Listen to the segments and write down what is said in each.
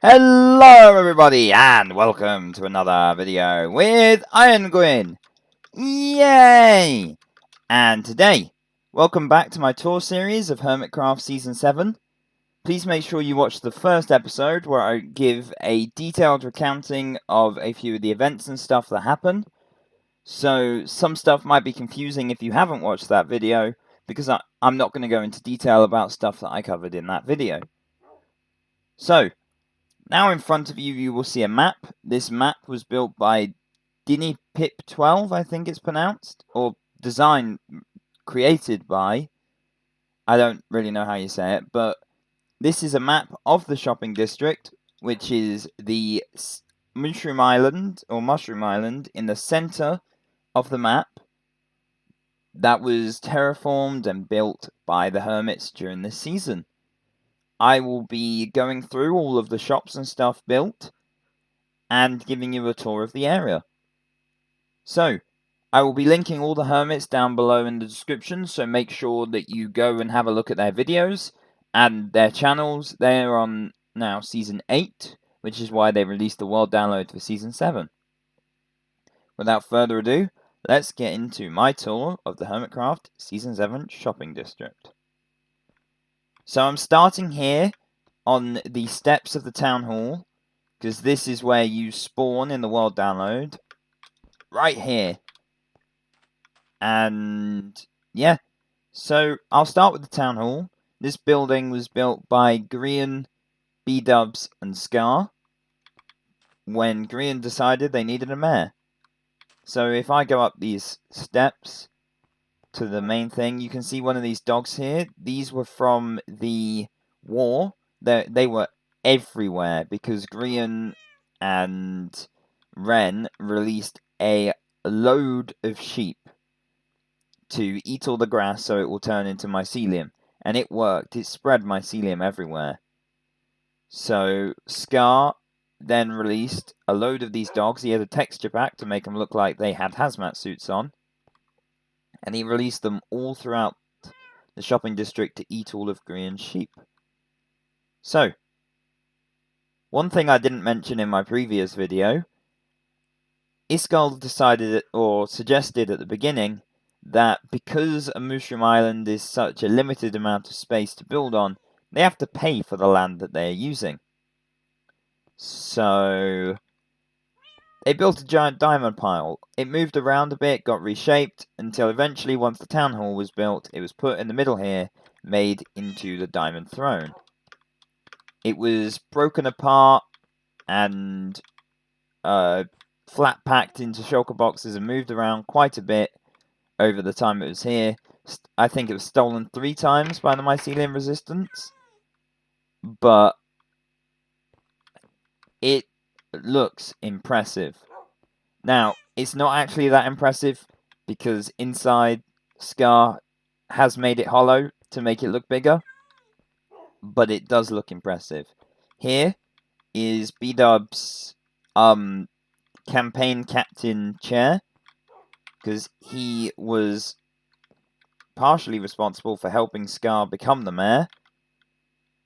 Hello everybody and welcome to another video with Ironguin. Yay! And today, welcome back to my tour series of Hermitcraft Season 7. Please make sure you watch the first episode where I give a detailed recounting of a few of the events and stuff that happen. So some stuff might be confusing if you haven't watched that video because I'm not going to go into detail about stuff that I covered in that video. So, now in front of you, you will see a map. This map was built by Ep2, I think it's pronounced, or created by, I don't really know how you say it, but this is a map of the shopping district, which is the Mushroom Island in the center of the map that was terraformed and built by the hermits during this season. I will be going through all of the shops and stuff built and giving you a tour of the area. So, I will be linking all the hermits down below in the description, so make sure that you go and have a look at their videos and their channels. They are on now Season 8, which is why they released the world download for Season 7. Without further ado, let's get into my tour of the Hermitcraft Season 7 shopping district. So I'm starting here on the steps of the town hall, because this is where you spawn in the world download, right here. And yeah, so I'll start with the town hall. This building was built by Grian, B-Dubs, and Scar when Grian decided they needed a mayor. So if I go up these steps to the main thing, you can see one of these dogs here. These were from the war. They were everywhere because Grian and Ren released a load of sheep to eat all the grass so it will turn into mycelium. And it worked. It spread mycelium everywhere. So Scar then released a load of these dogs. He had a texture pack to make them look like they had hazmat suits on. And he released them all throughout the shopping district to eat all of Grian's sheep. So, one thing I didn't mention in my previous video, Iskal decided or suggested at the beginning that because a Mushroom Island is such a limited amount of space to build on, they have to pay for the land that they are using. So, they built a giant diamond pile. It moved around a bit, got reshaped, until eventually, once the town hall was built, it was put in the middle here, made into the diamond throne. It was broken apart and flat packed into shulker boxes and moved around quite a bit over the time it was here. I think it was stolen 3 times by the Mycelium Resistance, but it looks impressive. Now, it's not actually that impressive because inside Scar has made it hollow to make it look bigger, but it does look impressive. Here is B-Dub's campaign captain chair, because he was partially responsible for helping Scar become the mayor.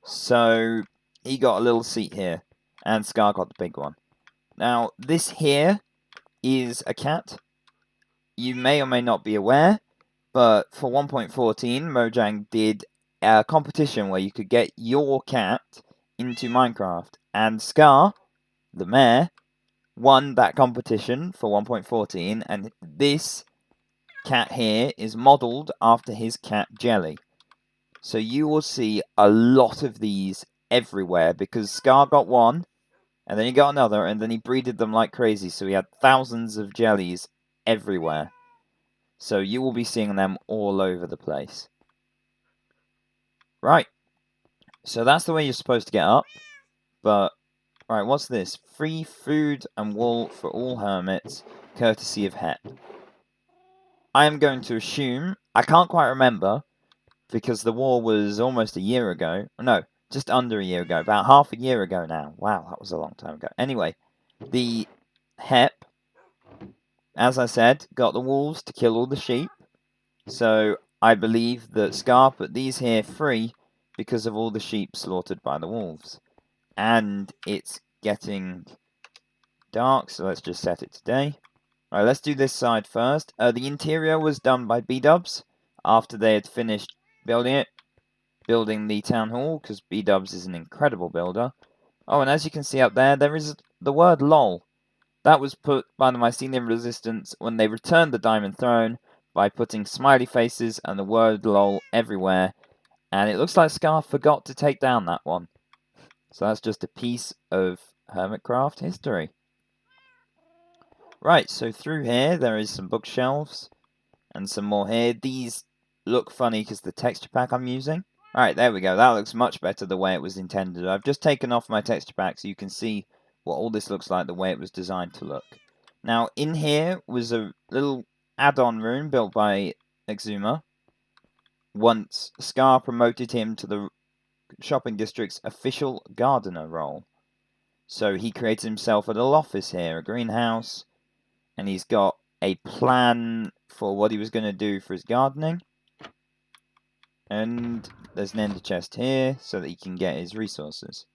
So he got a little seat here, and Scar got the big one. Now, this here is a cat. You may or may not be aware, but for 1.14, Mojang did a competition where you could get your cat into Minecraft, and Scar, the mayor, won that competition for 1.14, and this cat here is modelled after his cat Jelly. So you will see a lot of these everywhere, because Scar got one, and then he got another, and then he breeded them like crazy, so he had thousands of jellies everywhere. So you will be seeing them all over the place. Right. So that's the way you're supposed to get up. But, right, what's this? Free food and wool for all hermits, courtesy of Hep. I am going to assume, I can't quite remember, because the war was almost a year ago. No, just under a year ago. About half a year ago now. Wow, that was a long time ago. Anyway, the Hep, as I said, got the wolves to kill all the sheep. So I believe that Scar put these here free because of all the sheep slaughtered by the wolves. and it's getting dark, so let's just set it to day. Alright, let's do this side first. The interior was done by B-Dubs after they had finished building the town hall, because B-Dubs is an incredible builder. Oh, and as you can see up there, there is the word LOL. That was put by the Mycelium Resistance when they returned the Diamond Throne by putting smiley faces and the word LOL everywhere. And it looks like Scar forgot to take down that one. So that's just a piece of Hermitcraft history. Right, so through here there is some bookshelves and some more here. These look funny because the texture pack I'm using. Alright, there we go. That looks much better the way it was intended. I've just taken off my texture pack so you can see what all this looks like the way it was designed to look. Now, in here was a little add-on room built by Xisuma. Once Scar promoted him to the shopping district's official gardener role. So he created himself a little office here, a greenhouse, and he's got a plan for what he was going to do for his gardening. And there's an ender chest here so that he can get his resources.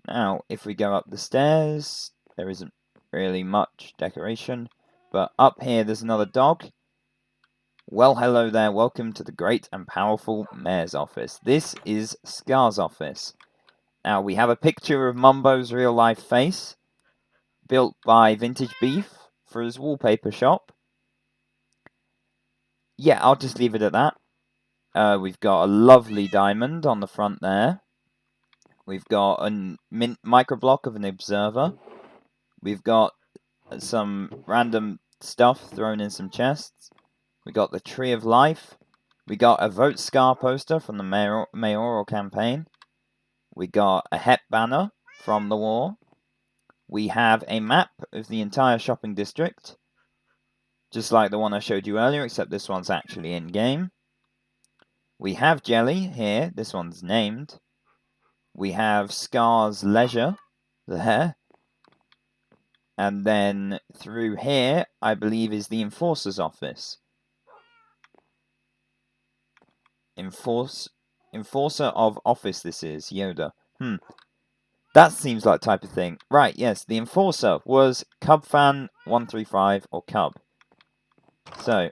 Now, if we go up the stairs, there isn't really much decoration. But up here, there's another dog. Well, hello there. Welcome to the great and powerful mayor's office. This is Scar's office. Now, we have a picture of Mumbo's real-life face, built by Vintage Beef for his wallpaper shop. Yeah, I'll just leave it at that. We've got a lovely diamond on the front there. We've got a microblock of an observer. We've got some random stuff thrown in some chests. We got the Tree of Life. We got a Vote Scar poster from the mayoral campaign. We got a HEP banner from the war. We have a map of the entire shopping district, just like the one I showed you earlier, except this one's actually in-game. We have Jelly here. This one's named. We have Scar's Leisure there. And then through here, I believe, is the Enforcer's office. Enforcer of Office, this is. Yoda. That seems like type of thing. Right, yes, the Enforcer was Cubfan135, or Cub. So,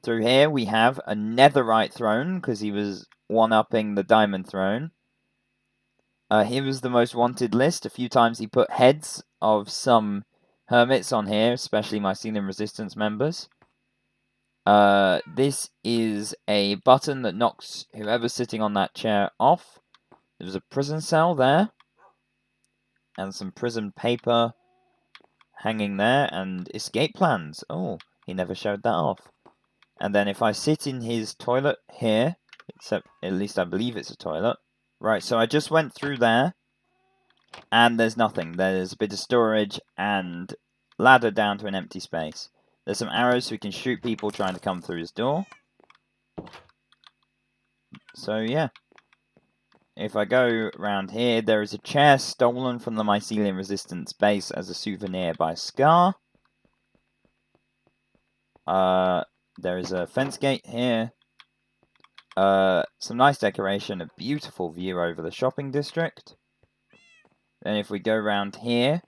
through here we have a netherite throne, because he was one-upping the diamond throne. Here was the most wanted list. A few times he put heads of some hermits on here, especially Mycelium Resistance members. This is a button that knocks whoever's sitting on that chair off. There's a prison cell there. And some prison paper hanging there. And escape plans. Oh, he never showed that off. And then if I sit in his toilet here, except at least I believe it's a toilet. Right, so I just went through there. And there's nothing. There's a bit of storage and ladder down to an empty space. There's some arrows so we can shoot people trying to come through his door. So, yeah. If I go around here, there is a chair stolen from the Mycelium Resistance base as a souvenir by Scar. There is a fence gate here. Some nice decoration, a beautiful view over the shopping district. Then if we go around here,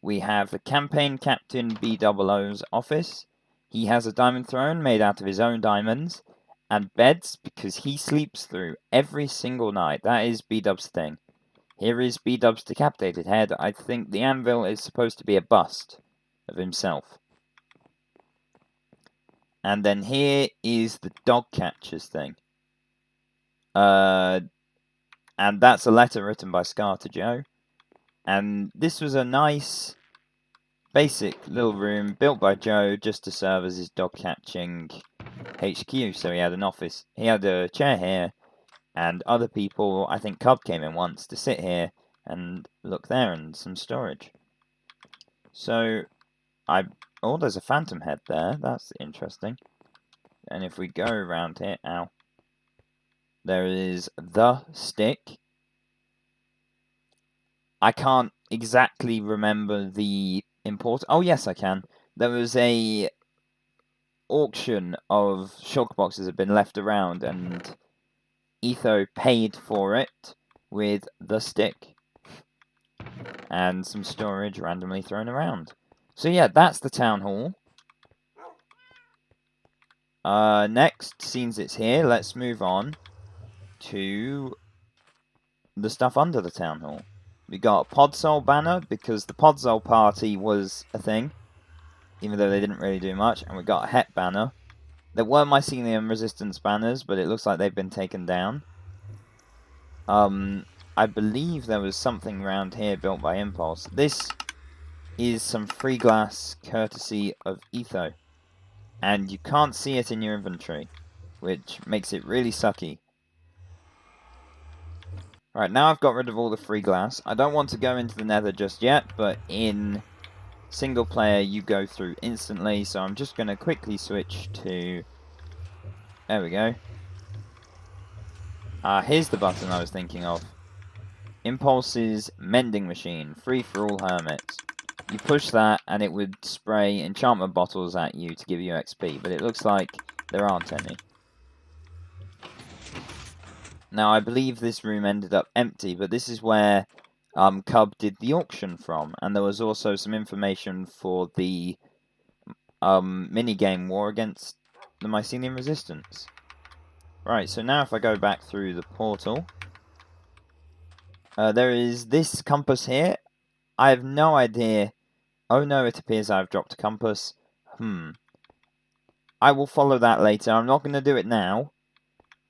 we have the Campaign Captain B00's office. He has a diamond throne made out of his own diamonds, and beds because he sleeps through every single night. That is B-Dub's thing. Here is B-Dub's decapitated head. I think the anvil is supposed to be a bust of himself. And then here is the dog catcher's thing. And that's a letter written by Scar to Joe. And this was a nice, basic little room built by Joe just to serve as his dog catching HQ. So he had an office, he had a chair here, and other people, I think Cub came in once to sit here and look there, and some storage. So, oh, there's a phantom head there, that's interesting. And if we go around here, ow, there is the stick. I can't exactly remember the import. Oh, yes, I can. There was a auction of shulk boxes that had been left around, and Etho paid for it with the stick. And some storage randomly thrown around. So yeah, that's the town hall. Next, since it's here, let's move on to the stuff under the town hall. We got a Podzol banner, because the Podzol party was a thing, even though they didn't really do much. And we got a Het banner. There were Mycelium resistance banners, but it looks like they've been taken down. I believe there was something around here built by Impulse. This is some free glass courtesy of Etho. And you can't see it in your inventory, which makes it really sucky. Right, now I've got rid of all the free glass. I don't want to go into the nether just yet, but in single player you go through instantly, so I'm just going to quickly switch to... There we go. Here's the button I was thinking of. Impulse's mending machine, free for all hermits. You push that and it would spray enchantment bottles at you to give you XP, but it looks like there aren't any. Now, I believe this room ended up empty, but this is where Cub did the auction from. And there was also some information for the minigame war against the Mycelium Resistance. Right, so now if I go back through the portal, there is this compass here. I have no idea. Oh no, it appears I've dropped a compass. I will follow that later. I'm not going to do it now,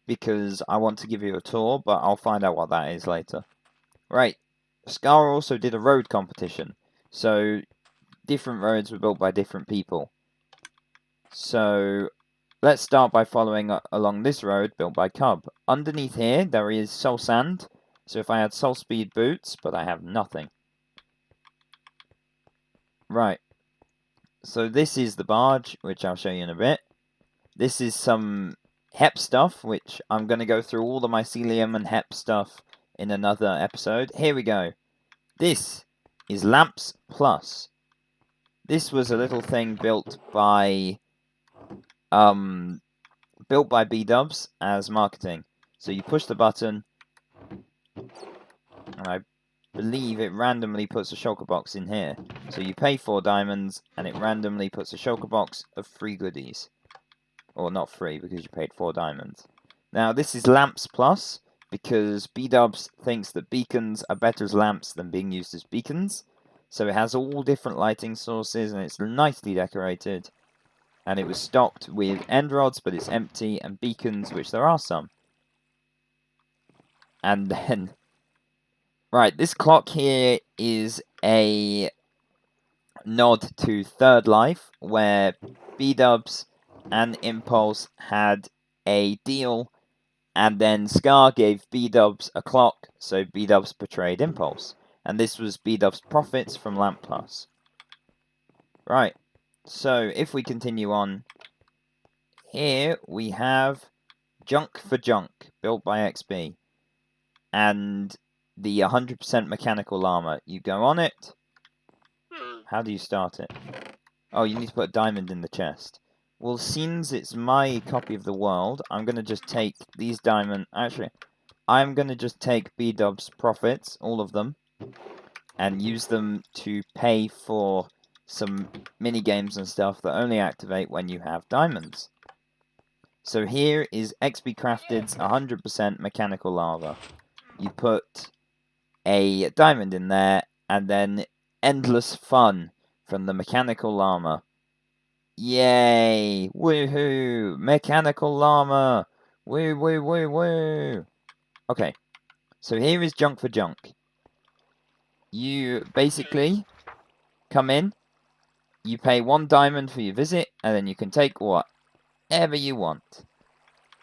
because I want to give you a tour, but I'll find out what that is later. Right, Scar also did a road competition, so different roads were built by different people. So let's start by following along this road built by Cub. Underneath here there is soul sand, so if I had soul speed boots, but I have nothing. Right, so this is the barge, which I'll show you in a bit. This is some Hep stuff, which I'm going to go through all the Mycelium and Hep stuff in another episode. Here we go. This is Lamps Plus. This was a little thing built by B-Dubs as marketing. So you push the button, and I believe it randomly puts a shulker box in here. So you pay 4 diamonds, and it randomly puts a shulker box of free goodies. Or not free, because you paid 4 diamonds. Now, this is Lamps Plus, because B-Dubs thinks that beacons are better as lamps than being used as beacons. So it has all different lighting sources, and it's nicely decorated. And it was stocked with end rods, but it's empty, and beacons, which there are some. And then... Right, this clock here is a nod to Third Life, where B-Dubs and Impulse had a deal, and then Scar gave B-Dubs a clock, so B-Dubs betrayed Impulse. And this was B-Dubs' profits from Lamp Plus. Right, so if we continue on, here we have Junk for Junk, built by XB, and the 100% mechanical llama. You go on it. How do you start it? Oh, you need to put a diamond in the chest. Well, since it's my copy of the world, I'm going to just take these diamonds... Actually, I'm going to just take B-Dub's profits, all of them, and use them to pay for some mini-games and stuff that only activate when you have diamonds. So here is XB Crafted's 100% mechanical lava. You put a diamond in there, and then endless fun from the mechanical llama. Yay! Woohoo! Mechanical llama! Woo, woo, woo, woo! Okay, so here is Junk for Junk. You basically come in, you pay 1 diamond for your visit, and then you can take whatever you want.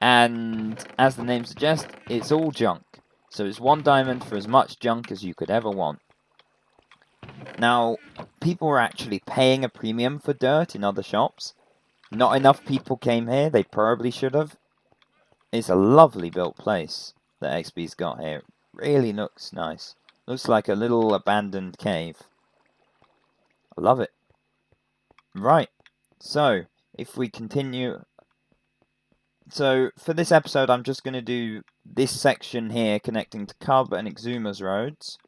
And as the name suggests, it's all junk. So it's 1 diamond for as much junk as you could ever want. Now, people were actually paying a premium for dirt in other shops. Not enough people came here. They probably should have. It's a lovely built place that XB's got here. Really looks nice. Looks like a little abandoned cave. I love it. Right. So, if we continue So for this episode, I'm just going to do this section here connecting to Cub and Xisuma's roads.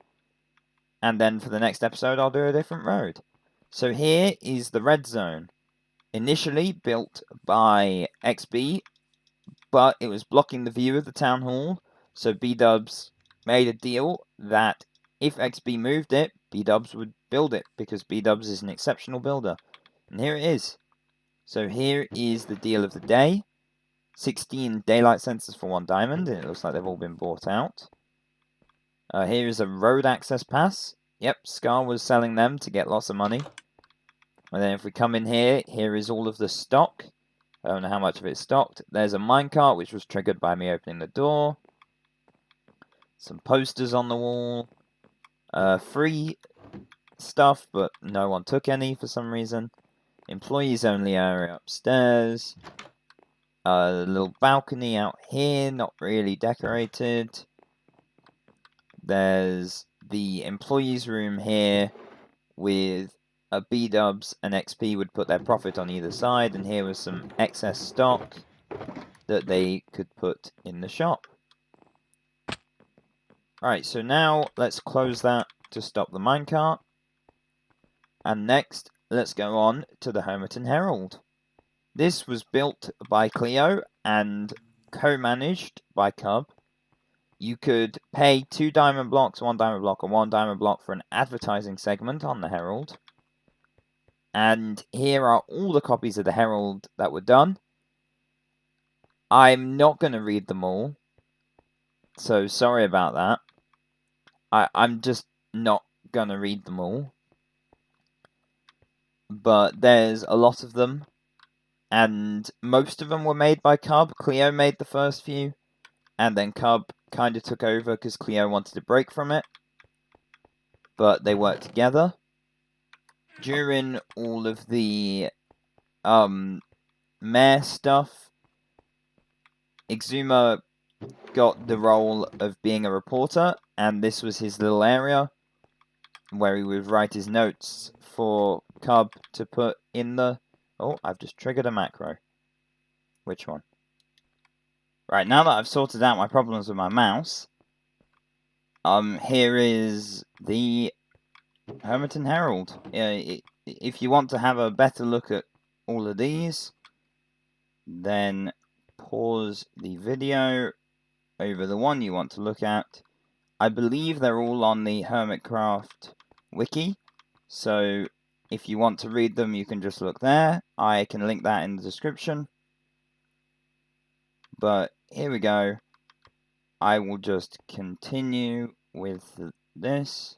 And then for the next episode, I'll do a different road. So here is the red zone. Initially built by XB, but it was blocking the view of the town hall. So B-Dubs made a deal that if XB moved it, B-Dubs would build it, because B-Dubs is an exceptional builder. And here it is. So here is the deal of the day. 16 daylight sensors for 1 diamond, and it looks like they've all been bought out. Here is a road access pass. Yep, Scar was selling them to get lots of money. And then if we come in here, here is all of the stock. I don't know how much of it's stocked. There's a minecart, which was triggered by me opening the door. Some posters on the wall. Free stuff, but no one took any for some reason. Employees only area upstairs. A little balcony out here, not really decorated. There's the employees room here with a B-Dubs and XP would put their profit on either side, and here was some excess stock that they could put in the shop. Alright, so now let's close that to stop the minecart. And next, let's go on to the Hermiton Herald. This was built by Cleo and co-managed by Cub. You could pay 2 diamond blocks, 1 diamond block, and 1 diamond block for an advertising segment on the Herald. And here are all the copies of the Herald that were done. I'm not going to read them all, so sorry about that. I'm just not going to read them all. But there's a lot of them. And most of them were made by Cub. Cleo made the first few. And then Cub kind of took over because Cleo wanted to break from it. But they worked together. During all of the mayor stuff, Xisuma got the role of being a reporter. And this was his little area where he would write his notes for Cub to put in the... Oh, I've just triggered a macro. Which one? Right, now that I've sorted out my problems with my mouse, here is the Hermiton Herald. If you want to have a better look at all of these, then pause the video over the one you want to look at. I believe they're all on the Hermitcraft wiki, so if you want to read them, you can just look there. I can link that in the description. But here we go. I will just continue with this.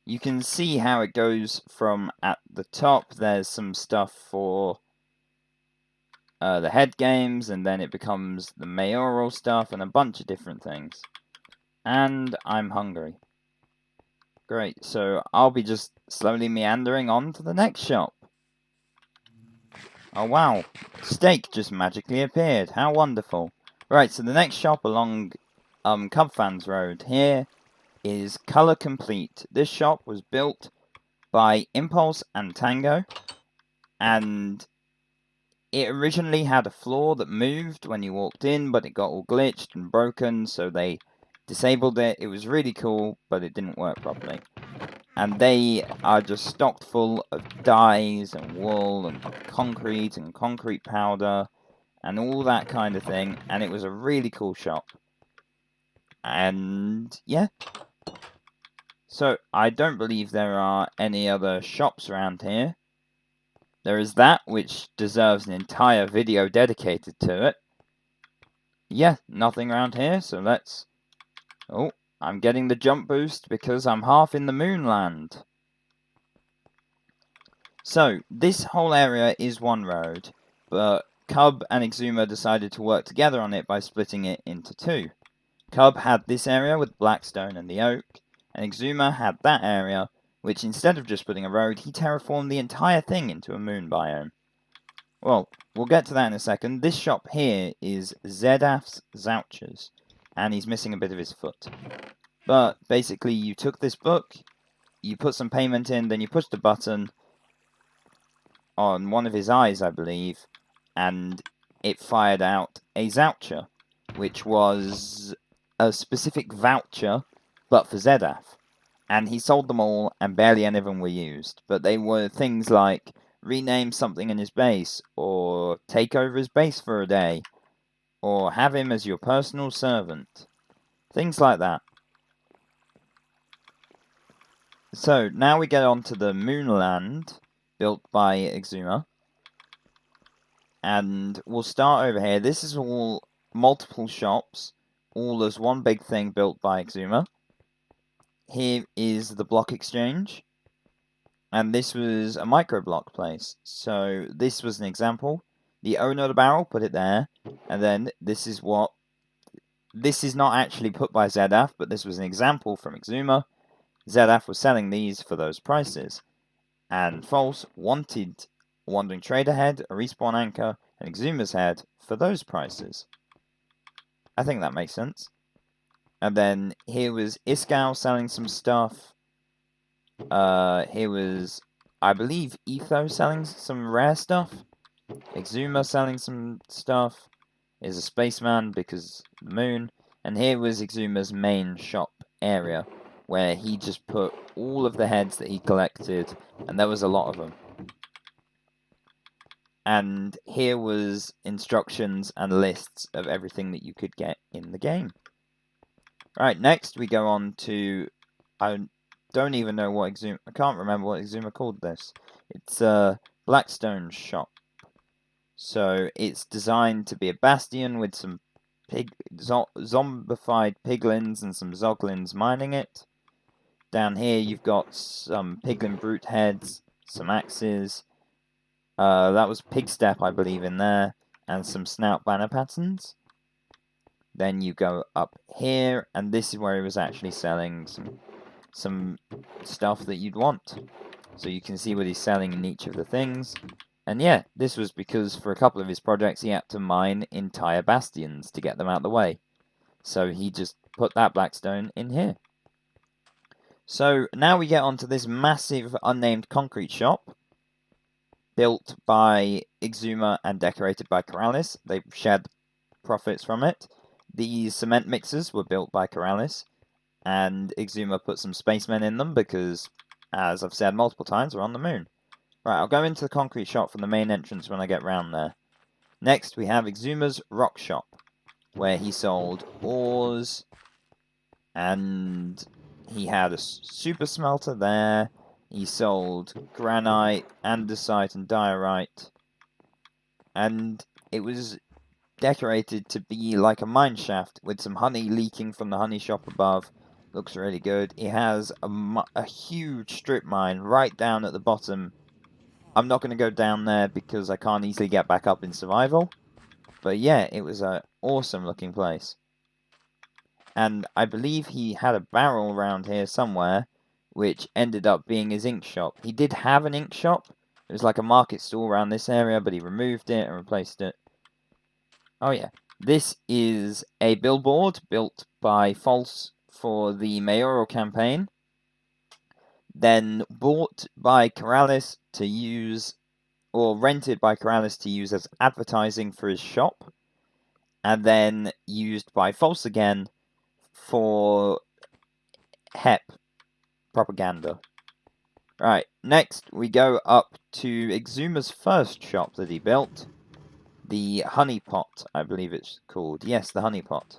You can see how it goes from at the top. There's some stuff for the head games, and then it becomes the mayoral stuff and a bunch of different things. And I'm hungry. Great, so I'll be just slowly meandering on to the next shop. Oh wow, steak just magically appeared. How wonderful. Right, so the next shop along Cub Fans Road here is Color Complete. This shop was built by Impulse and Tango, and it originally had a floor that moved when you walked in, but it got all glitched and broken, so they disabled it. It was really cool, but it didn't work properly. And they are just stocked full of dyes and wool and concrete powder and all that kind of thing. And it was a really cool shop. And yeah. So I don't believe there are any other shops around here. There is that, which deserves an entire video dedicated to it. Yeah, nothing around here, so let's... Oh, I'm getting the jump boost because I'm half in the Moonland. So, this whole area is one road, but Cub and Xisuma decided to work together on it by splitting it into 2. Cub had this area with Blackstone and the Oak, and Xisuma had that area, which instead of just putting a road, he terraformed the entire thing into a moon biome. Well, we'll get to that in a second. This shop here is Zedaf's Zouchers, and he's missing a bit of his foot. But basically, you took this book, you put some payment in, then you pushed a button on one of his eyes, I believe, and it fired out a Zoucher, which was a specific voucher, but for Zedaf. And he sold them all, and barely any of them were used. But they were things like rename something in his base, or take over his base for a day, or have him as your personal servant. Things like that. So, now we get on to the Moonland, built by Xisuma. And we'll start over here. This is all multiple shops, all as one big thing built by Xisuma. Here is the Block Excchange. And this was a micro-block place. So, this was an example. The owner of the barrel put it there. And then, this is what... This is not actually put by Zedaf, but this was an example from Xisuma. Zedaf was selling these for those prices. And False wanted a Wandering Trader head, a Respawn Anchor, and Xisuma's head for those prices. I think that makes sense. And then here was Iskau selling some stuff. Here was, I believe, Etho selling some rare stuff. Xisuma selling some stuff. Here's a Spaceman because the moon. And here was Xisuma's main shop area, where he just put all of the heads that he collected, and there was a lot of them. And here was instructions and lists of everything that you could get in the game. Right, next we go on to... I don't even know what Xisuma... I can't remember what Xisuma called this. It's a Blackstone shop. So it's designed to be a bastion with some zombified piglins and some zoglins mining it. Down here you've got some piglin brute heads, some axes. That was Pigstep, I believe, in there, and some snout banner patterns. Then you go up here, and this is where he was actually selling some stuff that you'd want. So you can see what he's selling in each of the things. And yeah, this was because for a couple of his projects he had to mine entire bastions to get them out of the way. So he just put that Blackstone in here. So now we get onto this massive unnamed concrete shop, built by Xisuma and decorated by Keralis. They shared the profits from it. These cement mixers were built by Keralis, and Xisuma put some spacemen in them because, as I've said multiple times, we're on the moon. Right, I'll go into the concrete shop from the main entrance when I get round there. Next, we have Xisuma's rock shop, where he sold ores, and he had a super smelter there. He sold granite, andesite, and diorite. And it was decorated to be like a mine shaft with some honey leaking from the honey shop above. Looks really good. It has a huge strip mine right down at the bottom. I'm not going to go down there because I can't easily get back up in survival. But yeah, it was an awesome looking place. And I believe he had a barrel around here somewhere, which ended up being his ink shop. He did have an ink shop. It was like a market stall around this area, but he removed it and replaced it. Oh yeah. This is a billboard built by False for the mayoral campaign. Then bought by Keralis to use, or rented by Keralis to use as advertising for his shop. And then used by False again for HEP propaganda. Right, next we go up to Xisuma's first shop that he built. The Honeypot, I believe it's called. Yes, the Honeypot.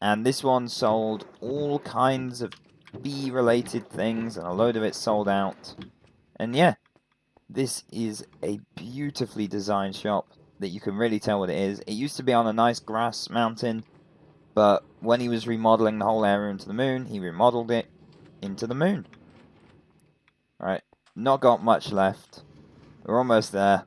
And this one sold all kinds of bee-related things, and a load of it sold out. And yeah, this is a beautifully designed shop that you can really tell what it is. It used to be on a nice grass mountain, but when he was remodeling the whole area into the moon, he remodeled it into the moon. Alright, not got much left. We're almost there.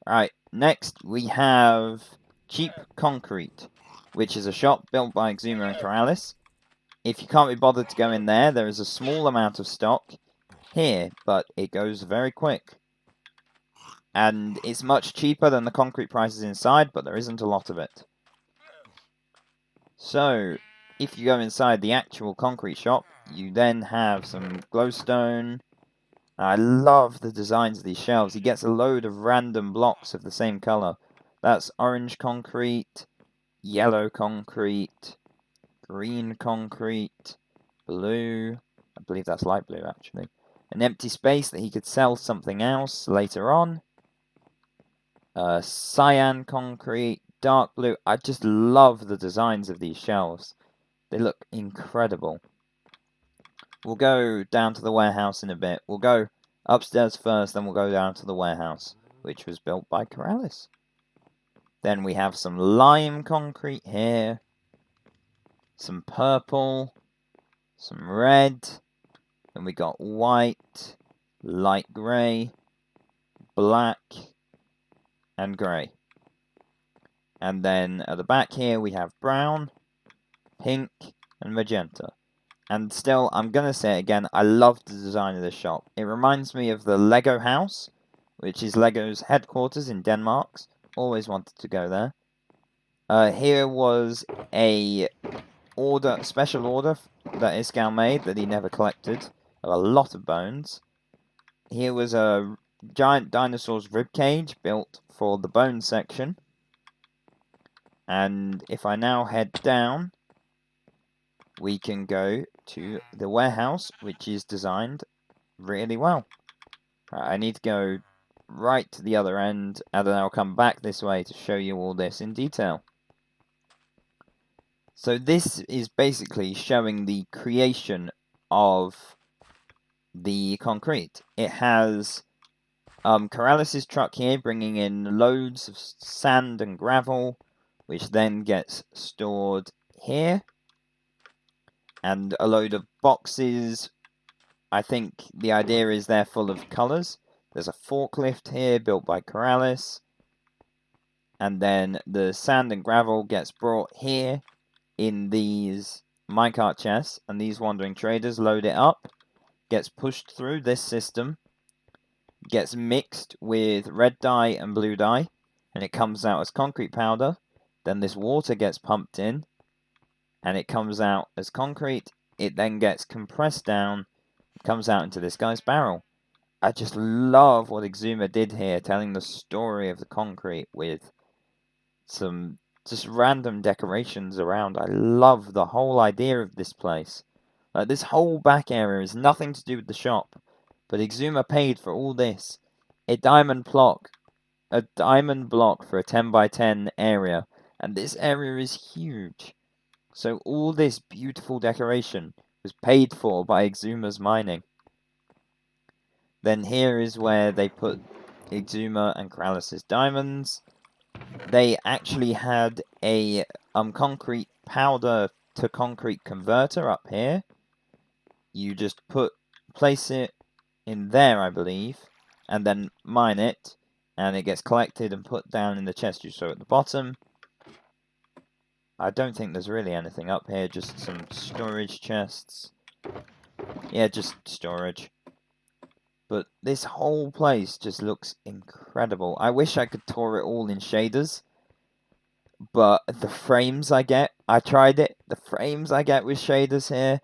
Alright, next we have Cheap Concrete, which is a shop built by Xisuma and Keralis. If you can't be bothered to go in there, there is a small amount of stock here, but it goes very quick. And it's much cheaper than the concrete prices inside, but there isn't a lot of it. So, if you go inside the actual concrete shop, you then have some glowstone, I love the designs of these shelves. He gets a load of random blocks of the same color. That's orange concrete, yellow concrete, green concrete, blue. I believe that's light blue, actually. An empty space that he could sell something else later on. Cyan concrete, dark blue. I just love the designs of these shelves. They look incredible. We'll go down to the warehouse in a bit. We'll go upstairs first, then we'll go down to the warehouse, which was built by Keralis. Then we have some lime concrete here, some purple, some red, and we got white, light grey, black, and grey. And then at the back here we have brown, pink, and magenta. And still, I'm going to say it again, I love the design of this shop. It reminds me of the Lego house, which is Lego's headquarters in Denmark. Always wanted to go there. Here was a special order that Iskall made that he never collected. Of a lot of bones. Here was a giant dinosaur's ribcage built for the bone section. And if I now head down, we can go to the warehouse, which is designed really well. I need to go right to the other end, and then I'll come back this way to show you all this in detail. So this is basically showing the creation of the concrete. It has Keralis' truck here bringing in loads of sand and gravel, which then gets stored here. And a load of boxes. I think the idea is they're full of colours. There's a forklift here built by Keralis. And then the sand and gravel gets brought here in these minecart chests. And these wandering traders load it up. Gets pushed through this system. Gets mixed with red dye and blue dye. And it comes out as concrete powder. Then this water gets pumped in. And it comes out as concrete. It then gets compressed down. Comes out into this guy's barrel. I just love what Xisuma did here, telling the story of the concrete with some just random decorations around. I love the whole idea of this place. Like, this whole back area is nothing to do with the shop, but Xisuma paid for all this. A diamond block for a 10 by 10 area, and this area is huge. So all this beautiful decoration was paid for by Xisuma's mining. Then here is where they put Xisuma and Keralis' diamonds. They actually had a concrete powder to concrete converter up here. You just place it in there, I believe, and then mine it, and it gets collected and put down in the chest you saw at the bottom. I don't think there's really anything up here, just some storage chests. Yeah, just storage. But this whole place just looks incredible. I wish I could tour it all in shaders. But the frames I get, I tried it. The frames I get with shaders here,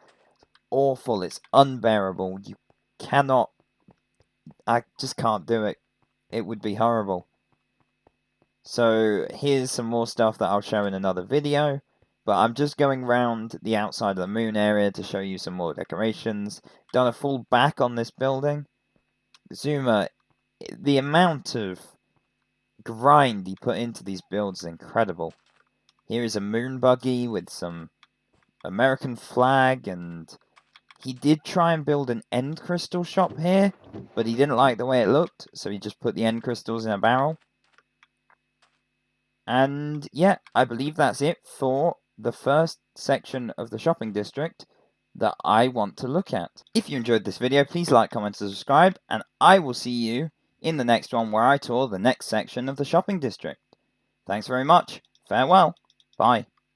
awful. It's unbearable. You cannot, I just can't do it. It would be horrible. So here's some more stuff that I'll show in another video. But I'm just going round the outside of the moon area to show you some more decorations. Done a full back on this building. Xisuma, the amount of grind he put into these builds is incredible. Here is a moon buggy with some American flag, and he did try and build an end crystal shop here, but he didn't like the way it looked, so he just put the end crystals in a barrel. And yeah, I believe that's it for the first section of the shopping district that I want to look at. If you enjoyed this video, please like, comment, and subscribe, and I will see you in the next one where I tour the next section of the shopping district. Thanks very much. Farewell. Bye.